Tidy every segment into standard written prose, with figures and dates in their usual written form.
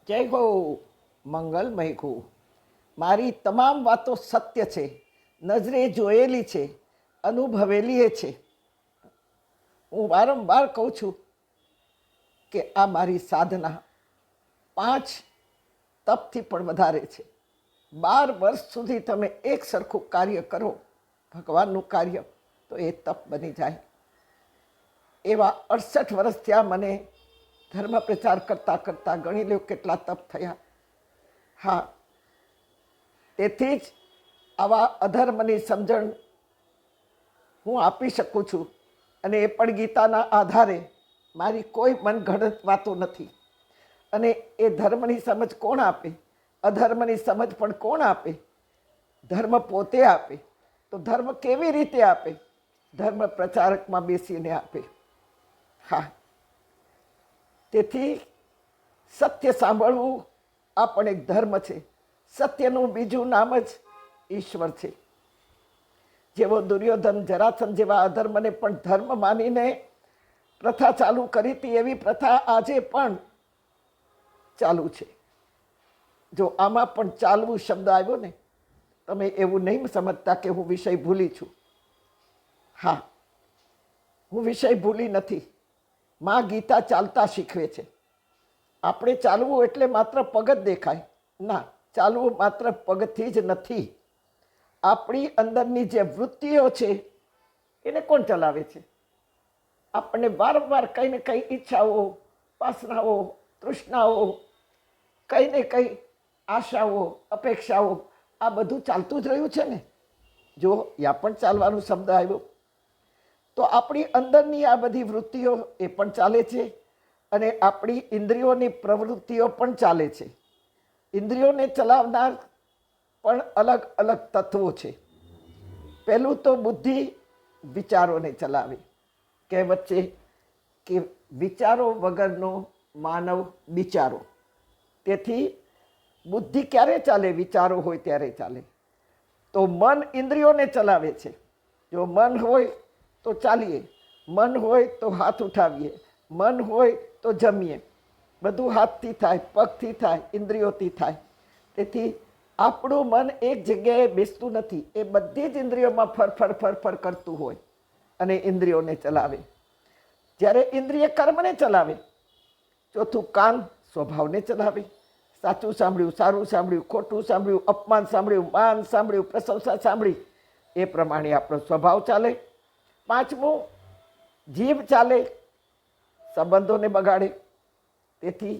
જય હો મંગલમય હો. મારી તમામ વાતો સત્ય છે, નજરે જોયેલી છે, અનુભવેલી છે. હું વારંવાર કહું છું કે આ મારી સાધના 5 તપથી પણ વધારે છે. 12 વર્ષ સુધી તમે એક સરખું કાર્ય કરો, ભગવાનનું કાર્ય, તો એ તપ બની જાય. એવા 68 વર્ષ થયા મને ધર્મ પ્રચાર કરતાં કરતાં. ગણી લો કેટલા તપ થયા. હા, તેથી જ આવા અધર્મની સમજણ હું આપી શકું છું. અને એ પણ ગીતાના આધારે. મારી કોઈ મનગઢંત વાતો નથી. અને એ ધર્મની સમજ કોણ આપે? અધર્મની સમજ પણ કોણ આપે? ધર્મ પોતે આપે. તો ધર્મ કેવી રીતે આપે? ધર્મ પ્રચારકમાં બેસીને આપે. હા, તેથી સત્ય સાંભળવું આ પણ એક ધર્મ છે. સત્યનું બીજું નામ જ ઈશ્વર છે. જેવો દુર્યોધન, જરાસંધ જેવા અધર્મને પણ ધર્મ માનીને પ્રથા ચાલુ કરી હતી, એવી પ્રથા આજે પણ ચાલુ છે. જો આમાં પણ ચાલવું શબ્દ આવ્યો ને, તમે એવું નહીં સમજતા કે હું વિષય ભૂલી છું. હા, હું વિષય ભૂલી નથી. માં ગીતા ચાલતા શીખવે છે. આપણે ચાલવું એટલે માત્ર પગ જ દેખાય ના, ચાલવું માત્ર પગથી જ નથી. આપણી અંદરની જે વૃત્તિઓ છે એને કોણ ચલાવે છે? આપણને વારંવાર કંઈ ને કંઈ ઈચ્છાઓ, વાસનાઓ, તૃષ્ણાઓ, કંઈ ને કંઈ આશાઓ, અપેક્ષાઓ, આ બધું ચાલતું જ રહ્યું છે ને. જો યા પણ ચાલવાનું શબ્દ આવ્યો, તો આપણી અંદરની આ બધી વૃત્તિઓ એ પણ ચાલે છે. અને આપણી ઇન્દ્રિયોની પ્રવૃત્તિઓ પણ ચાલે છે. ઇન્દ્રિયોને ચલાવનાર પણ અલગ અલગ તત્વો છે. પહેલું તો બુદ્ધિ વિચારોને ચલાવે. કહેવત છે કે વિચારો વગરનો માનવ બિચારો. તેથી બુદ્ધિ ક્યારે ચાલે? વિચારો હોય ત્યારે ચાલે. તો મન ઇન્દ્રિયોને ચલાવે છે. જો મન હોય તો ચાલીએ, મન હોય તો હાથ ઉઠાવીએ, મન હોય તો જમીએ. બધું હાથથી થાય, પગથી થાય, ઇન્દ્રિયોથી થાય. તેથી આપણું મન એક જગ્યાએ બેસતું નથી. એ બધી જ ઇન્દ્રિયોમાં ફર કરતું હોય અને ઇન્દ્રિયોને ચલાવે. જ્યારે ઇન્દ્રિય કર્મને ચલાવે. ચોથું કાન સ્વભાવને ચલાવે. સાચું સાંભળ્યું, સારું સાંભળ્યું, ખોટું સાંભળ્યું, અપમાન સાંભળ્યું, માન સાંભળ્યું, પ્રશંસા સાંભળી, એ પ્રમાણે આપણો સ્વભાવ ચાલે. પાંચમું જીભ ચાલે, સંબંધોને બગાડે. તેથી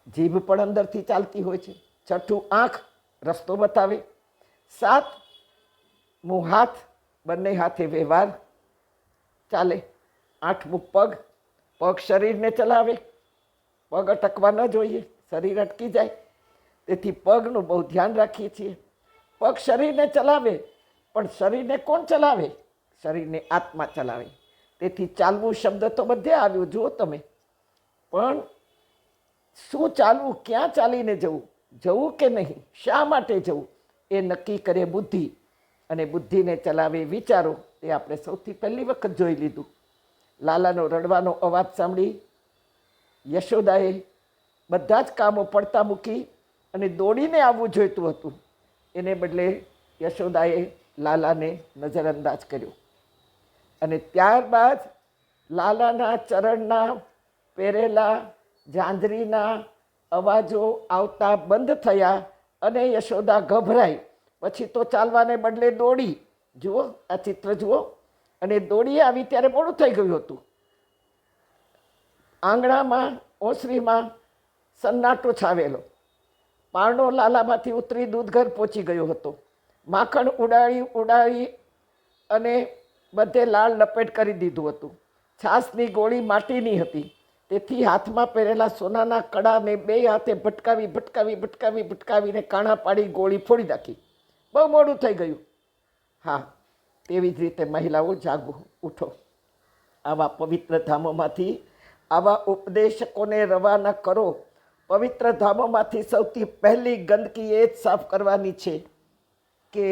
જીભ પણ અંદરથી ચાલતી હોય છે. છઠ્ઠું આંખ રસ્તો બતાવે. 7 મું હાથ, બંને હાથે વ્યવહાર ચાલે. 8મું પગ, પગ શરીરને ચલાવે. પગ અટકવા ન જોઈએ, શરીર અટકી જાય. તેથી પગનું બહુ ધ્યાન રાખીએ છીએ. પગ શરીરને ચલાવે, પણ શરીરને કોણ ચલાવે? શરીરને આત્મા ચલાવે. તેથી ચાલવું શબ્દ તો બધે આવ્યું, જુઓ તમે. પણ શું ચાલવું? ક્યાં ચાલીને જવું? જવું કે નહીં? શા માટે જવું? એ નક્કી કરે બુદ્ધિ. અને બુદ્ધિને ચલાવે વિચારો. એ આપણે સૌથી પહેલી વખત જોઈ લીધું. લાલાનો રડવાનો અવાજ સાંભળી યશોદાએ બધા જ કામો પડતા મૂકી અને દોડીને આવવું જોઈતું હતું. એને બદલે યશોદાએ લાલાને નજરઅંદાજ કર્યો. અને ત્યારબાદ લાલાના ચરણના પહેરેલા ઝાંઝરીના અવાજો આવતા બંધ થયા અને યશોદા ગભરાઈ. પછી તો ચાલવાને બદલે દોડી. જુઓ આ ચિત્ર જુઓ. અને દોડી આવી ત્યારે મોડું થઈ ગયું હતું. આંગણામાં ઓસરીમાં સન્નાટો છાવેલો. પારણો લાલામાંથી ઉતરી દૂધઘર પહોંચી ગયો હતો. માખણ ઉડાડી અને બધે લાળ લપેટ કરી દીધું હતું. છાસની ગોળી માટીની હતી. તેથી હાથમાં પહેરેલા સોનાના કડાને 2 હાથે ભટકાવીને કાણા પાડી ગોળી ફોડી નાખી. બહુ મોડું થઈ ગયું. હા, તેવી જ રીતે મહિલાઓ જાગો, ઉઠો. આવા પવિત્ર ધામોમાંથી આવા ઉપદેશકોને રવાના કરો. પવિત્ર ધામોમાંથી સૌથી પહેલી ગંદકી એ જ સાફ કરવાની છે કે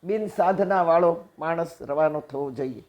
બિન સાધનાવાળો માણસ રવાનો થવો જોઈએ.